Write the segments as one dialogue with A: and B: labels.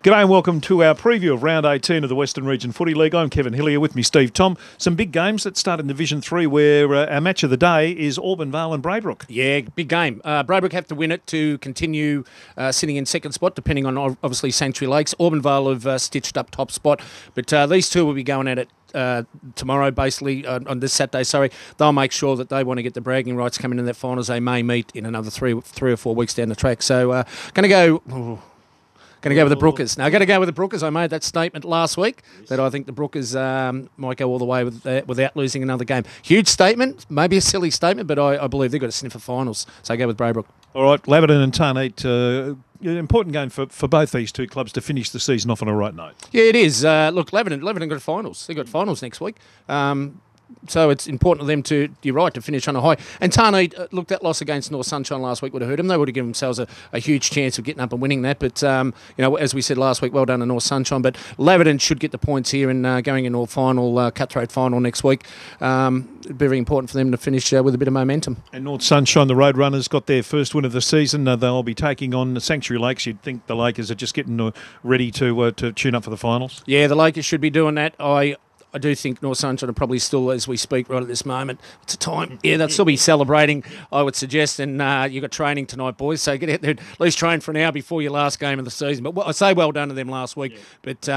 A: G'day and welcome to our preview of Round 18 of the Western Region Footy League. I'm Kevin Hillier, with me Steve Thom. Some big games that start in Division 3 where our match of the day is Albanvale and Braybrook.
B: Yeah, big game. Braybrook have to win it to continue sitting in second spot, depending on obviously Sanctuary Lakes. Albanvale have stitched up top spot, but these two will be going at it tomorrow, basically, on this Saturday, sorry. They'll make sure that they want to get the bragging rights coming in their finals. They may meet in another three or 4 weeks down the track. So going to go with the Brookers. Now, going to go with the Brookers. I made that statement last week that I think the Brookers might go all the way without losing another game. Huge statement, maybe a silly statement, but I believe they've got a sniff for finals. So I go with Braybrook. All
A: right, Laverton and Tarneit, important game for both these two clubs to finish the season off on a right note.
B: Yeah, it is. Look, Laverton got finals. They've got finals next week. So it's important to them to, you're right, to finish on a high. And Tarneit, look, that loss against North Sunshine last week would have hurt them. They would have given themselves a huge chance of getting up and winning that. But, as we said last week, well done to North Sunshine. But Laverton should get the points here and going into a final, cutthroat final next week. Very important for them to finish with a bit of momentum.
A: And North Sunshine, the Roadrunners, got their first win of the season. They'll be taking on the Sanctuary Lakes. You'd think the Lakers are just getting ready to tune up for the finals.
B: Yeah, the Lakers should be doing that. I do think North Sunshine are probably still, as we speak right at this moment, it's a time. Yeah, they'll still be celebrating, I would suggest. And you've got training tonight, boys, so get out there, at least train for an hour before your last game of the season. But I say well done to them last week. Yeah. But,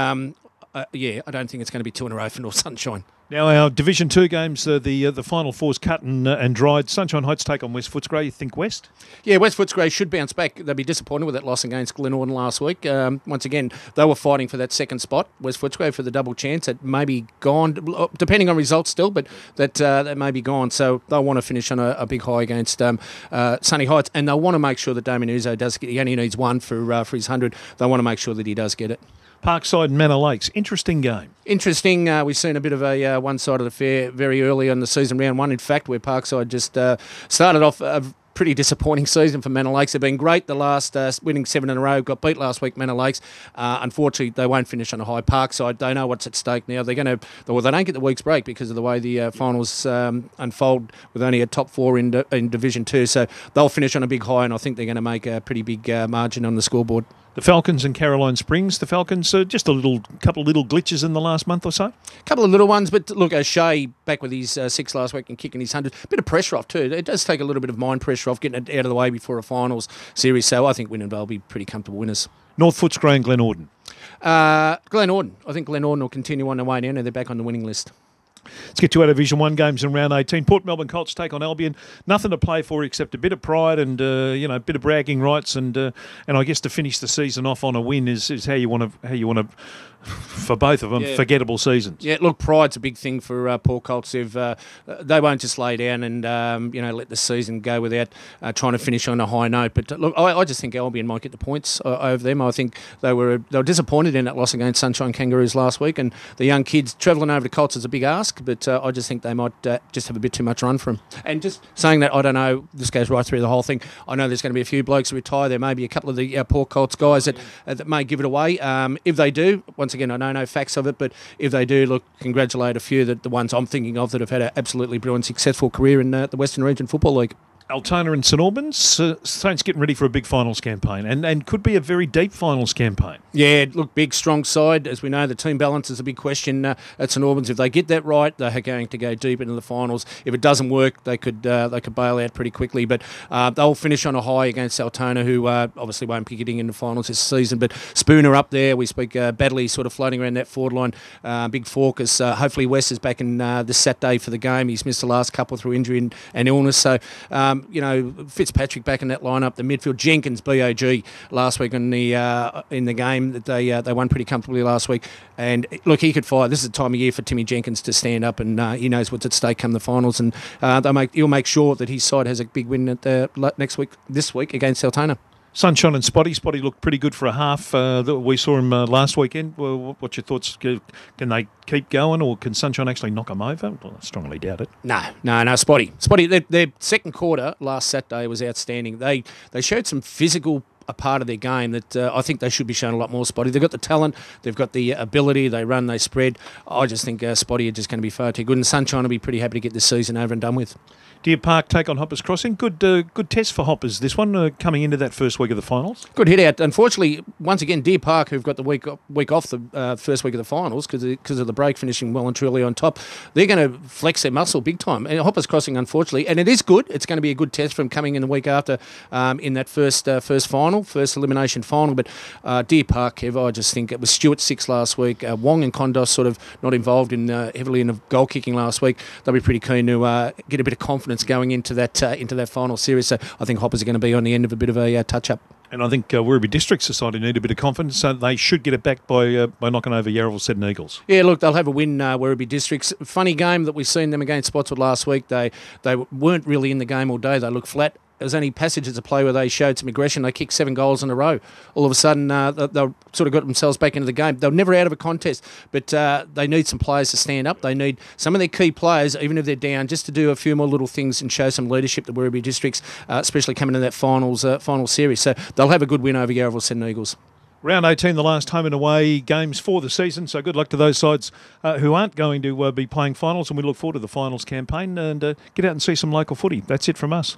B: I don't think it's going to be 2 in a row for North Sunshine.
A: Now, our Division 2 games, the Final Four's cut and dried. Sunshine Heights take on West Footscray. You think West?
B: Yeah, West Footscray should bounce back. They'll be disappointed with that loss against Glenorden last week. Once again, they were fighting for that second spot, West Footscray, for the double chance. It may be gone, depending on results still, but that may be gone. So they'll want to finish on a big high against Sunny Heights, and they'll want to make sure that Damien Uzo does get. He only needs one for his 100. They want to make sure that he does get it.
A: Parkside and Manor Lakes, interesting game.
B: Interesting. We've seen a bit of a one-sided affair very early on the season, round one, in fact, where Parkside just started off a pretty disappointing season for Manor Lakes. They've been great the last, winning 7 in a row, got beat last week, Manor Lakes. Unfortunately, they won't finish on a high. Parkside, they know what's at stake now. They don't get the week's break because of the way the finals unfold with only a top 4 in Division 2. So they'll finish on a big high, and I think they're going to make a pretty big margin on the scoreboard.
A: The Falcons and Caroline Springs. The Falcons, just couple of little glitches in the last month or so.
B: A couple of little ones, but look, O'Shea back with his 6 last week and kicking his 100. Bit of pressure off too. It does take a little bit of mind pressure off, getting it out of the way before a finals series. So I think Wyndhamvale will be pretty comfortable winners.
A: North Footscray and Glenorden.
B: Glenorden. I think Glenorden will continue on their way now. They're back on the winning list.
A: Let's get to our Division 1 games in round 18. Port Melbourne Colts take on Albion. Nothing to play for except a bit of pride and a bit of bragging rights, and I guess to finish the season off on a win is how you want to for both of them, forgettable seasons.
B: Yeah, look, pride's a big thing for Port Colts. They won't just lay down and let the season go without trying to finish on a high note. But look, I just think Albion might get the points over them. I think they were disappointed in that loss against Sunshine Kangaroos last week, and the young kids travelling over to Colts is a big ask. But I just think they might just have a bit too much run for them. And just saying that, I don't know, this goes right through the whole thing. I know there's going to be a few blokes who retire. There may be a couple of the Port Colts guys that may give it away. If they do, once again, I know no facts of it, but if they do, look, congratulate a few, the ones I'm thinking of that have had an absolutely brilliant, successful career in the Western Region Football League.
A: Altona and St Albans, Saints getting ready for a big finals campaign and could be a very deep finals campaign. Yeah,
B: look, big, strong side. As we know, the team balance is a big question at St Albans. If they get that right, they're going to go deep into the finals. If it doesn't work, they could bail out pretty quickly. But they'll finish on a high against Altona, who obviously won't be getting into finals this season. But Spooner up there, we speak Badley sort of floating around that forward line. Big Forcus. Hopefully West is back in this Saturday for the game. He's missed the last couple through injury and illness. So, Fitzpatrick back in that lineup. The midfield, Jenkins, BOG last week in the game that they won pretty comfortably last week. And look, he could fire. This is the time of year for Timmy Jenkins to stand up, and he knows what's at stake come the finals. And he'll make sure that his side has a big win at this week against Altona.
A: Sunshine and Spotty. Spotty looked pretty good for a half. We saw him last weekend. What's your thoughts? Can they keep going, or can Sunshine actually knock them over? Well, I strongly doubt it.
B: No, Spotty. Their second quarter last Saturday was outstanding. They showed some physical a part of their game that I think they should be shown a lot more, Spotty. They've got the talent, they've got the ability, they run, they spread. I just think Spotty are just going to be far too good, and Sunshine will be pretty happy to get this season over and done with.
A: Deer Park take on Hoppers Crossing. Good test for Hoppers, this one, coming into that first week of the finals.
B: Good hit out. Unfortunately, once again, Deer Park, who've got the week off the first week of the finals because of the break finishing well and truly on top, they're going to flex their muscle big time. And Hoppers Crossing, unfortunately, and it is good. It's going to be a good test for them coming in the week after in that first elimination final. But Deer Park, Kev, I just think it was Stewart 6 last week. Wong and Kondos sort of not involved in heavily in the goal kicking last week. They'll be pretty keen to get a bit of confidence going into that final series. So I think Hoppers are going to be on the end of a bit of a touch-up.
A: And I think Werribee District Society need a bit of confidence, so they should get it back by knocking over Yarraville Seddon Eagles.
B: Yeah, look, they'll have a win, Werribee Districts. Funny game that we've seen them against Spotswood last week. They weren't really in the game all day. They looked flat. There was only passages of play where they showed some aggression. They kicked 7 goals in a row. All of a sudden, they sort of got themselves back into the game. They were never out of a contest, but they need some players to stand up. They need some of their key players, even if they're down, just to do a few more little things and show some leadership to Werribee Districts, especially coming in that final series. So they'll have a good win over Yarraville Seddon Eagles.
A: Round 18, the last home and away games for the season, so good luck to those sides who aren't going to be playing finals, and we look forward to the finals campaign and get out and see some local footy. That's it from us.